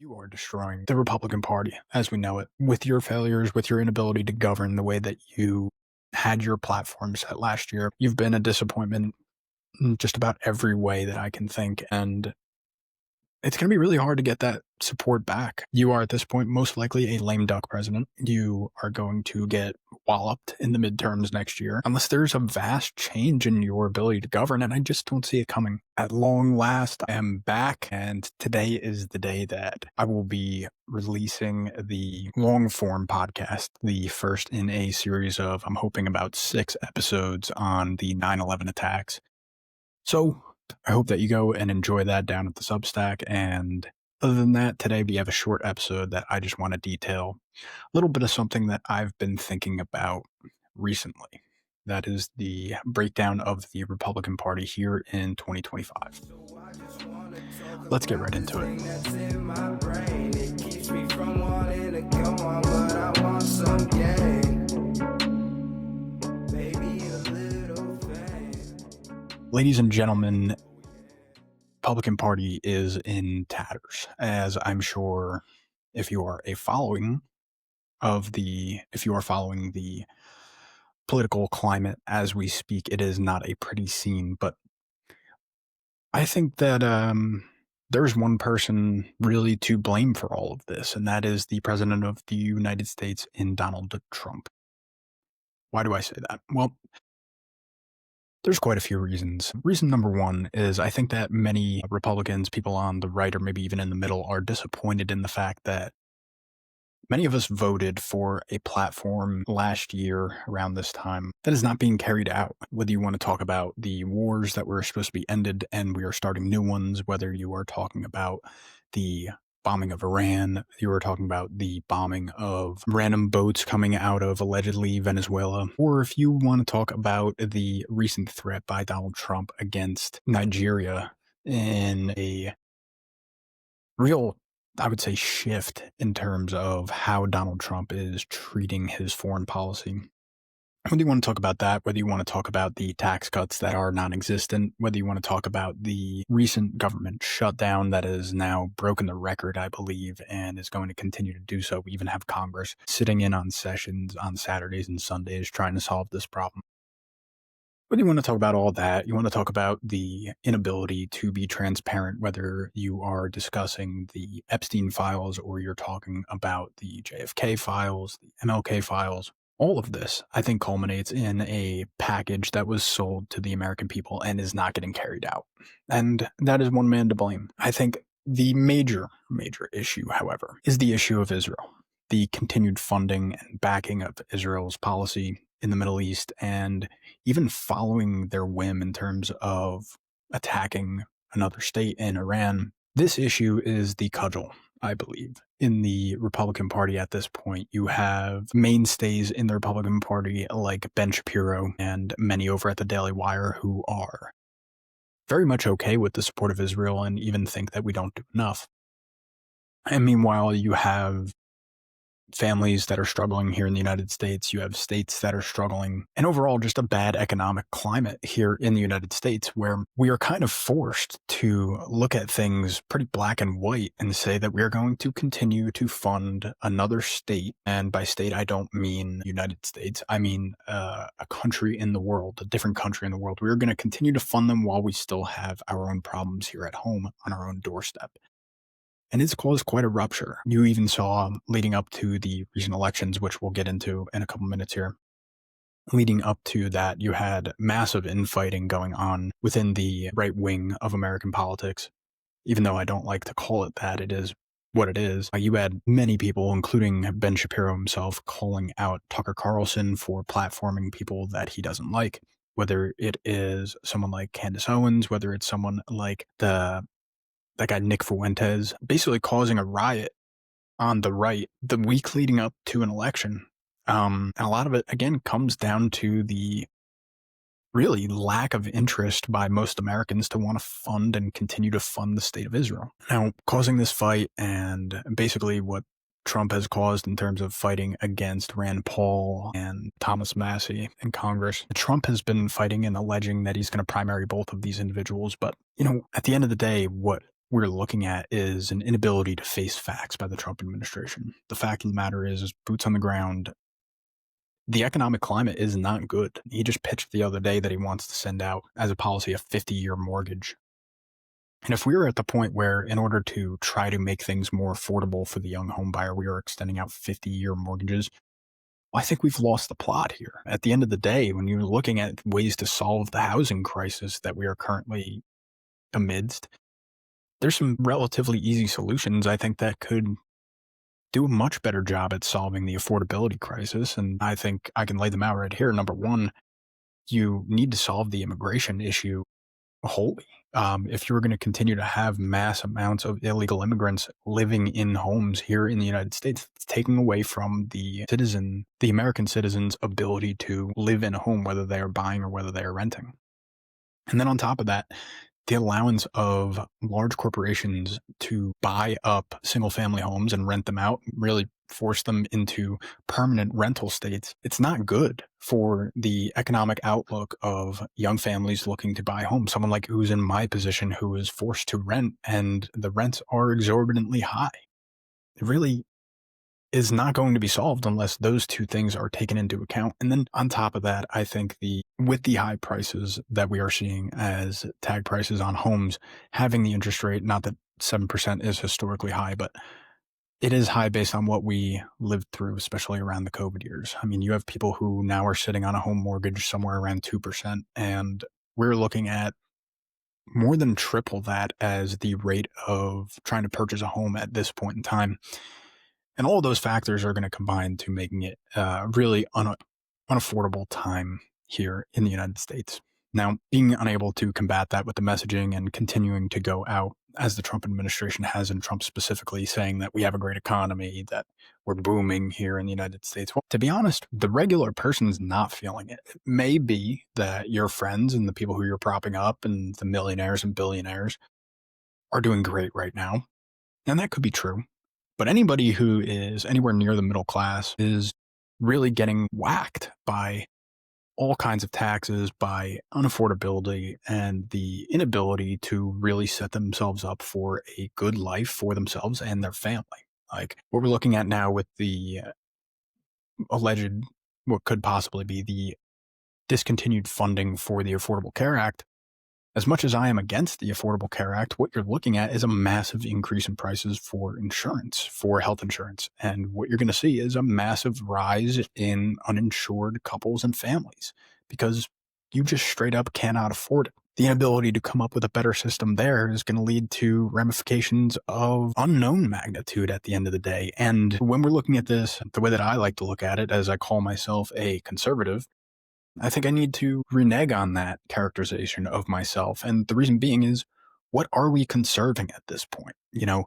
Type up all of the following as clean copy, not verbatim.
You are destroying the Republican Party as we know it with your failures, with your inability to govern the way that you had your platform set last year. You've been a disappointment in just about every way that I can think. And it's going to be really hard to get that support back. You are at this point most likely a lame duck president. You are going to get walloped in the midterms next year unless there's a vast change in your ability to govern, and I just don't see it coming. At long last, I am back, and today is the day that I will be releasing the long form podcast, the first in a series of, I'm hoping, about 6 episodes on the 9/11 attacks. So I hope that you go and enjoy that down at the Substack. And other than that, today we have a short episode that I just want to detail a little bit of something that I've been thinking about recently. That is the breakdown of the Republican Party here in 2025. Let's get right into it. Ladies and gentlemen, Republican Party is in tatters, as I'm sure if you are following the political climate as we speak, it is not a pretty scene. But I think that there's one person really to blame for all of this, and that is the President of the United States in Donald Trump. Why do I say that? Well, there's quite a few reasons. Reason number one is I think that many Republicans, people on the right or maybe even in the middle, are disappointed in the fact that many of us voted for a platform last year around this time that is not being carried out. Whether you want to talk about the wars that were supposed to be ended and we are starting new ones, whether you are talking about the bombing of Iran, you were talking about the bombing of random boats coming out of allegedly Venezuela, or if you want to talk about the recent threat by Donald Trump against Nigeria in a real, I would say, shift in terms of how Donald Trump is treating his foreign policy. Whether you want to talk about that, whether you want to talk about the tax cuts that are non-existent, whether you want to talk about the recent government shutdown that has now broken the record, I believe, and is going to continue to do so. We even have Congress sitting in on sessions on Saturdays and Sundays trying to solve this problem. Whether you want to talk about all that, you want to talk about the inability to be transparent, whether you are discussing the Epstein files or you're talking about the JFK files, the MLK files. All of this, I think, culminates in a package that was sold to the American people and is not getting carried out. And that is one man to blame. I think the major issue, however, is the issue of Israel, the continued funding and backing of Israel's policy in the Middle East, and even following their whim in terms of attacking another state in Iran. This issue is the cudgel, I believe, in the Republican Party at this point. You have mainstays in the Republican Party like Ben Shapiro and many over at the Daily Wire who are very much okay with the support of Israel and even think that we don't do enough. And meanwhile, you have families that are struggling here in the United States. You have states that are struggling, and overall just a bad economic climate here in the United States where we are kind of forced to look at things pretty black and white and say that we are going to continue to fund another state. And by state, I don't mean United States. I mean a country in the world, a different country in the world. We are going to continue to fund them while we still have our own problems here at home on our own doorstep. And it's caused quite a rupture. You even saw leading up to the recent elections, which we'll get into in a couple minutes here. Leading up to that, you had massive infighting going on within the right wing of American politics. Even though I don't like to call it that, it is what it is. You had many people, including Ben Shapiro himself, calling out Tucker Carlson for platforming people that he doesn't like, whether it is someone like Candace Owens, whether it's someone like that guy Nick Fuentes, basically causing a riot on the right the week leading up to an election. And a lot of it, again, comes down to the really lack of interest by most Americans to want to fund and continue to fund the state of Israel. Now, causing this fight and basically what Trump has caused in terms of fighting against Rand Paul and Thomas Massie in Congress. Trump has been fighting and alleging that he's going to primary both of these individuals. But, at the end of the day, what we're looking at is an inability to face facts by the Trump administration. The fact of the matter is boots on the ground. The economic climate is not good. He just pitched the other day that he wants to send out as a policy a 50-year mortgage. And if we were at the point where, in order to try to make things more affordable for the young home buyer, we are extending out 50-year mortgages, I think we've lost the plot here. At the end of the day, when you're looking at ways to solve the housing crisis that we are currently amidst, there's some relatively easy solutions, I think, that could do a much better job at solving the affordability crisis. And I think I can lay them out right here. Number one, you need to solve the immigration issue wholly. If you're going to continue to have mass amounts of illegal immigrants living in homes here in the United States, it's taking away from the American citizen's ability to live in a home, whether they are buying or whether they are renting. And then on top of that, the allowance of large corporations to buy up single family homes and rent them out, really force them into permanent rental states. It's not good for the economic outlook of young families looking to buy homes. Someone like who's in my position who is forced to rent and the rents are exorbitantly high. It really is not going to be solved unless those two things are taken into account. And then on top of that, I think with the high prices that we are seeing as tag prices on homes, having the interest rate, not that 7% is historically high, but it is high based on what we lived through, especially around the COVID years. I mean, you have people who now are sitting on a home mortgage somewhere around 2%, and we're looking at more than triple that as the rate of trying to purchase a home at this point in time. And all of those factors are going to combine to making it really unaffordable time here in the United States. Now, being unable to combat that with the messaging and continuing to go out, as the Trump administration has, and Trump specifically saying that we have a great economy, that we're booming here in the United States. Well, to be honest, the regular person's not feeling it. It may be that your friends and the people who you're propping up and the millionaires and billionaires are doing great right now. And that could be true. But anybody who is anywhere near the middle class is really getting whacked by all kinds of taxes, by unaffordability, and the inability to really set themselves up for a good life for themselves and their family. Like what we're looking at now with the alleged, what could possibly be the discontinued funding for the Affordable Care Act. As much as I am against the Affordable Care Act, what you're looking at is a massive increase in prices for insurance, for health insurance. And what you're going to see is a massive rise in uninsured couples and families because you just straight up cannot afford it. The inability to come up with a better system there is going to lead to ramifications of unknown magnitude at the end of the day. And when we're looking at this, the way that I like to look at it, as I call myself a conservative, I think I need to renege on that characterization of myself. And the reason being is, what are we conserving at this point? You know,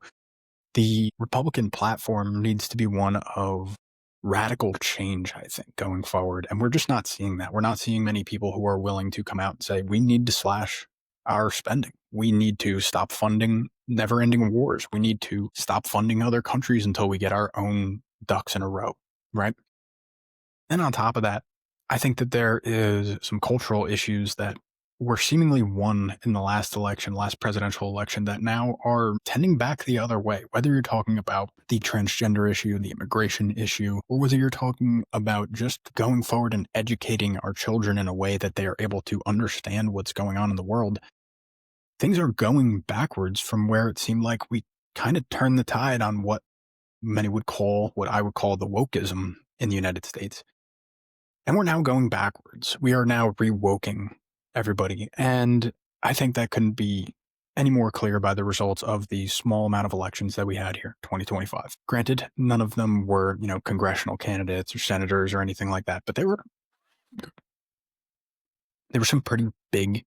the Republican platform needs to be one of radical change, I think, going forward. And we're just not seeing that. We're not seeing many people who are willing to come out and say, we need to slash our spending. We need to stop funding never ending wars. We need to stop funding other countries until we get our own ducks in a row, right? And on top of that, I think that there is some cultural issues that were seemingly won in the last presidential election, that now are tending back the other way. Whether you're talking about the transgender issue, the immigration issue, or whether you're talking about just going forward and educating our children in a way that they are able to understand what's going on in the world, things are going backwards from where it seemed like we kind of turned the tide on what I would call the wokeism in the United States. And we're now going backwards. We are now rewoking everybody. And I think that couldn't be any more clear by the results of the small amount of elections that we had here, 2025. Granted, none of them were, congressional candidates or senators or anything like that, but they were some pretty big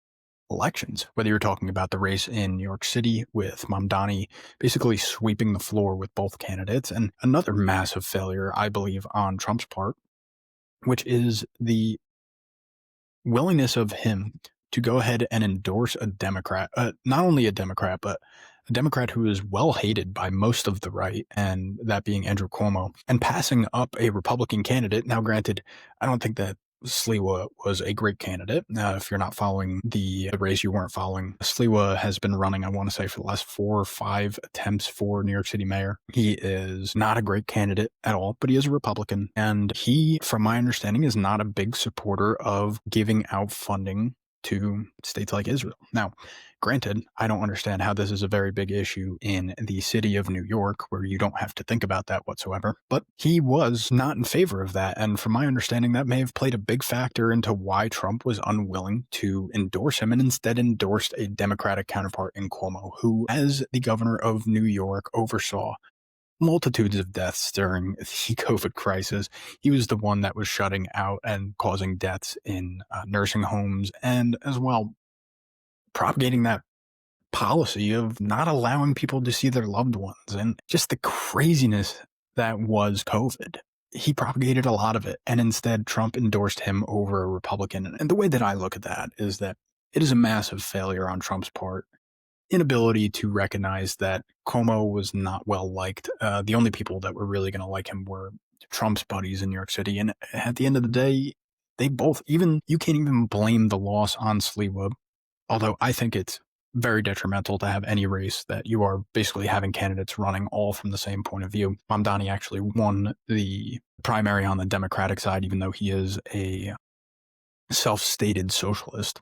elections, whether you're talking about the race in New York City with Mamdani basically sweeping the floor with both candidates, and another massive failure, I believe, on Trump's part, which is the willingness of him to go ahead and endorse a Democrat, not only a Democrat, but a Democrat who is well hated by most of the right, and that being Andrew Cuomo, and passing up a Republican candidate. Now, granted, I don't think that Sliwa was a great candidate. If you're not following the race, you weren't following. Sliwa has been running, I want to say, for the last 4 or 5 attempts for New York City mayor. He is not a great candidate at all, but he is a Republican. And he, from my understanding, is not a big supporter of giving out funding to states like Israel. Now, granted, I don't understand how this is a very big issue in the city of New York, where you don't have to think about that whatsoever, but he was not in favor of that. And from my understanding, that may have played a big factor into why Trump was unwilling to endorse him and instead endorsed a Democratic counterpart in Cuomo, who, as the governor of New York, oversaw multitudes of deaths during the COVID crisis. He was the one that was shutting out and causing deaths in nursing homes, and as well propagating that policy of not allowing people to see their loved ones and just the craziness that was COVID. He propagated a lot of it, and instead Trump endorsed him over a Republican. And the way that I look at that is that it is a massive failure on Trump's part. Inability to recognize that Cuomo was not well liked. The only people that were really going to like him were Trump's buddies in New York City. And at the end of the day, they both, even, you can't even blame the loss on Sliwa, although I think it's very detrimental to have any race that you are basically having candidates running all from the same point of view. Mamdani actually won the primary on the Democratic side, even though he is a self-stated socialist.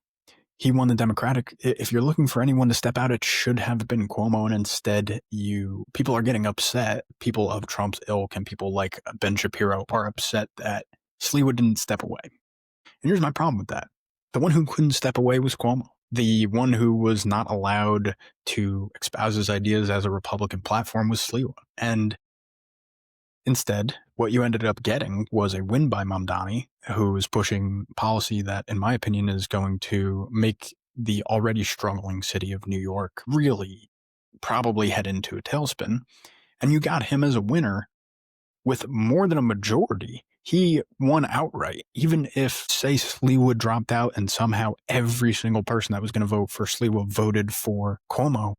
He won the Democratic. If you're looking for anyone to step out, it should have been Cuomo, and instead people are getting upset. People of Trump's ilk and people like Ben Shapiro are upset that Sliwa didn't step away. And here's my problem with that. The one who couldn't step away was Cuomo. The one who was not allowed to espouse his ideas as a Republican platform was Sliwa. And instead, what you ended up getting was a win by Mamdani, who is pushing policy that, in my opinion, is going to make the already struggling city of New York really probably head into a tailspin. And you got him as a winner with more than a majority. He won outright. Even if, say, Sliwa dropped out and somehow every single person that was going to vote for Sliwa voted for Cuomo,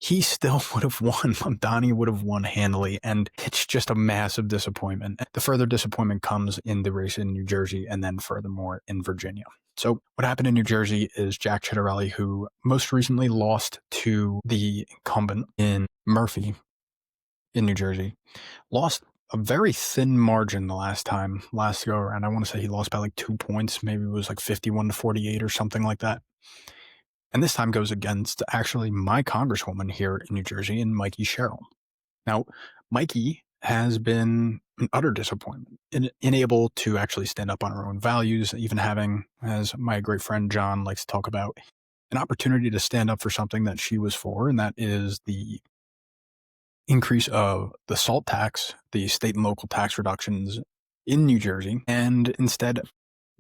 he still would have won. Mamdani would have won handily, and it's just a massive disappointment. The further disappointment comes in the race in New Jersey and then furthermore in Virginia. So what happened in New Jersey is Jack Ciattarelli, who most recently lost to the incumbent in Murphy in New Jersey, lost a very thin margin the last go around. I want to say he lost by like 2 points. Maybe it was like 51-48 or something like that. And this time goes against actually my congresswoman here in New Jersey, and Mikey Sherrill. Now, Mikey has been an utter disappointment, unable to actually stand up on her own values, even having, as my great friend John likes to talk about, an opportunity to stand up for something that she was for, and that is the increase of the SALT tax, the state and local tax reductions in New Jersey, and instead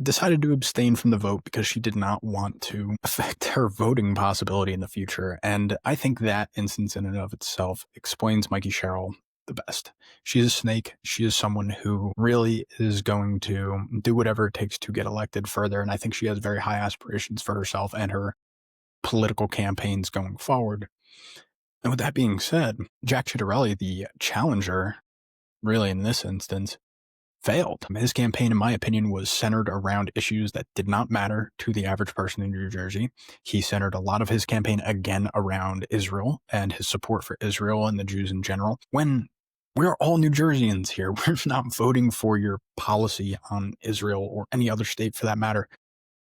decided to abstain from the vote because she did not want to affect her voting possibility in the future. And I think that instance in and of itself explains Mikey Sherrill the best. She's a snake. She is someone who really is going to do whatever it takes to get elected further. And I think she has very high aspirations for herself and her political campaigns going forward. And with that being said, Jack Ciattarelli, the challenger, really in this instance, failed. His campaign, in my opinion, was centered around issues that did not matter to the average person in New Jersey. He centered a lot of his campaign again around Israel and his support for Israel and the Jews in general. When we're all New Jerseyans here, we're not voting for your policy on Israel or any other state for that matter.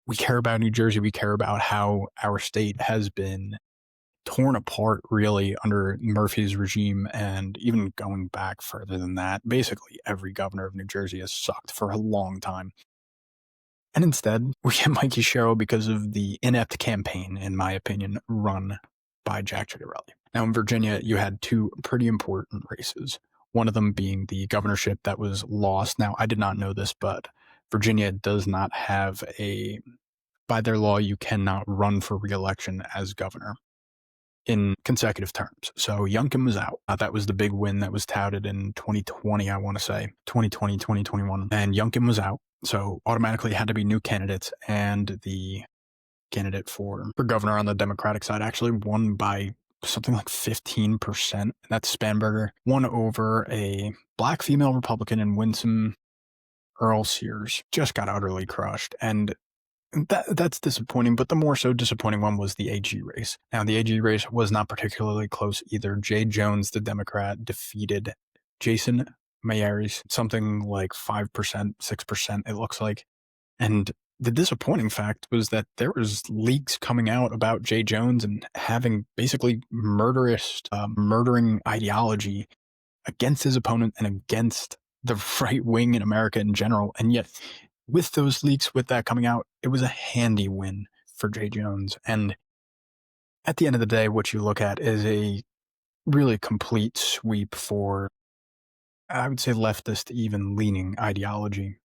We care about New Jersey. We care about how our state has been torn apart really under Murphy's regime, and even going back further than that, basically every governor of New Jersey has sucked for a long time. And instead, we get Mikey Sherrill because of the inept campaign, in my opinion, run by Jack Ciattarelli. Now in Virginia, you had two pretty important races, one of them being the governorship that was lost. Now, I did not know this, but Virginia does not have by their law, you cannot run for re-election as governor in consecutive terms. So Youngkin was out. That was the big win that was touted in 2020, I want to say, 2020, 2021. And Youngkin was out. So automatically it had to be new candidates. And the candidate for governor on the Democratic side actually won by something like 15%. That's Spanberger, won over a black female Republican in Winsome, Earl Sears just got utterly crushed. And that's disappointing, but the more so disappointing one was the AG race. Now, the AG race was not particularly close either. Jay Jones, the Democrat, defeated Jason Mayeris, something like 5%, 6%, it looks like. And the disappointing fact was that there was leaks coming out about Jay Jones and having basically murdering ideology against his opponent and against the right wing in America in general. And yet, with those leaks, with that coming out, it was a handy win for Jay Jones. And at the end of the day, what you look at is a really complete sweep for, I would say, leftist, even leaning ideology,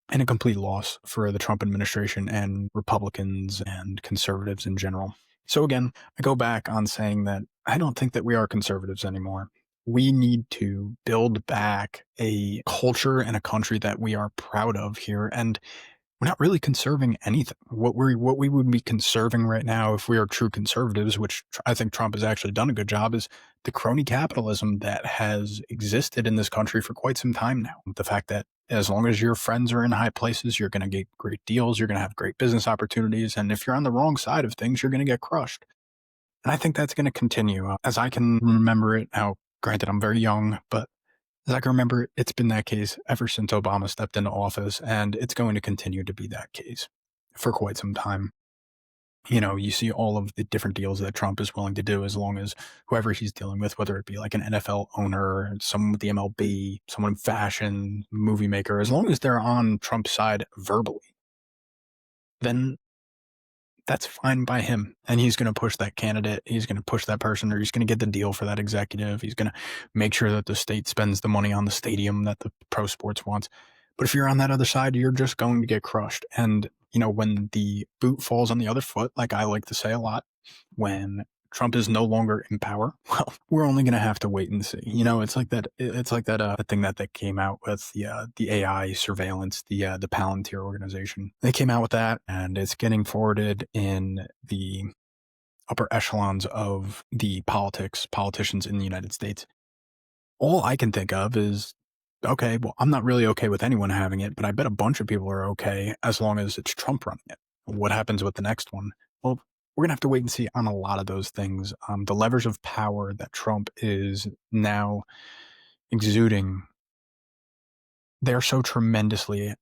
and a complete loss for the Trump administration and Republicans and conservatives in general. So again, I go back on saying that I don't think that we are conservatives anymore. We need to build back a culture and a country that we are proud of here. And we're not really conserving anything. What we would be conserving right now, if we are true conservatives, which I think Trump has actually done a good job, is the crony capitalism that has existed in this country for quite some time now. The fact that as long as your friends are in high places, you're going to get great deals, you're going to have great business opportunities, and if you're on the wrong side of things, you're going to get crushed. And I think that's going to continue. As I can remember it now, granted, I'm very young, but as I can remember, it's been that case ever since Obama stepped into office, and it's going to continue to be that case for quite some time. You see all of the different deals that Trump is willing to do as long as whoever he's dealing with, whether it be like an NFL owner, someone with the MLB, someone in fashion, movie maker, as long as they're on Trump's side verbally, then that's fine by him. And he's going to push that candidate. He's going to push that person, or he's going to get the deal for that executive. He's going to make sure that the state spends the money on the stadium that the pro sports wants. But if you're on that other side, you're just going to get crushed. And, when the boot falls on the other foot, like I like to say a lot, when Trump is no longer in power, well, we're only going to have to wait and see. It's like that. It's like that thing that they came out with, the AI surveillance, the Palantir organization. They came out with that, and it's getting forwarded in the upper echelons of the politicians in the United States. All I can think of is, okay, well, I'm not really okay with anyone having it, but I bet a bunch of people are okay as long as it's Trump running it. What happens with the next one? Well, we're going to have to wait and see on a lot of those things. The levers of power that Trump is now exuding, they're so tremendously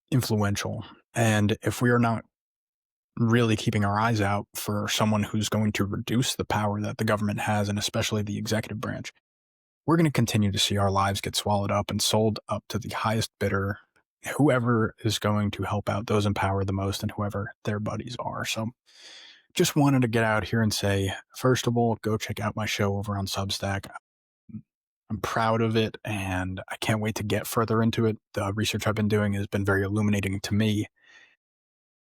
influential. And if we are not really keeping our eyes out for someone who's going to reduce the power that the government has, and especially the executive branch, we're going to continue to see our lives get swallowed up and sold up to the highest bidder, whoever is going to help out those in power the most and whoever their buddies are. So just wanted to get out here and say, first of all, go check out my show over on Substack. I'm proud of it, and I can't wait to get further into it. The research I've been doing has been very illuminating to me.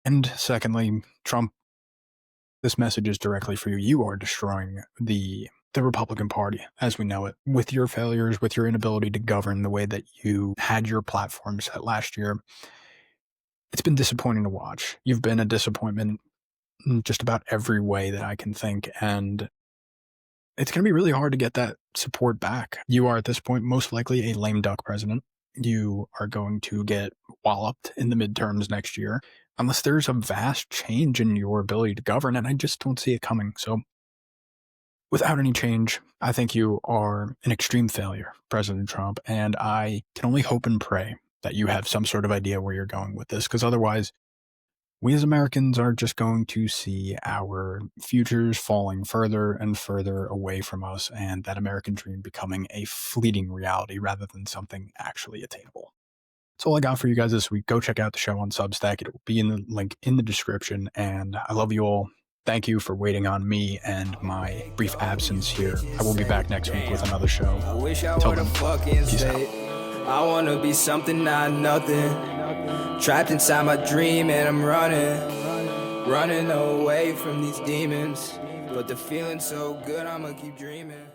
And secondly, Trump, this message is directly for you. You are destroying the Republican Party as we know it, with your failures, with your inability to govern the way that you had your platform set last year. It's been disappointing to watch. You've been a disappointment in just about every way that I can think, and it's going to be really hard to get that support back. You are at this point most likely a lame duck president. You are going to get walloped in the midterms next year unless there's a vast change in your ability to govern, and I just don't see it coming. So without any change, I think you are an extreme failure, President Trump, and I can only hope and pray that you have some sort of idea where you're going with this, because otherwise, we as Americans are just going to see our futures falling further and further away from us, and that American dream becoming a fleeting reality rather than something actually attainable. That's all I got for you guys this week. Go check out the show on Substack. It will be in the link in the description, and I love you all. Thank you for waiting on me and my brief absence here. I will be back next week with another show. Till then, peace out. I wanna be something, not nothing. Trapped inside my dream and I'm running away from these demons. But the feeling's so good, I'ma keep dreaming.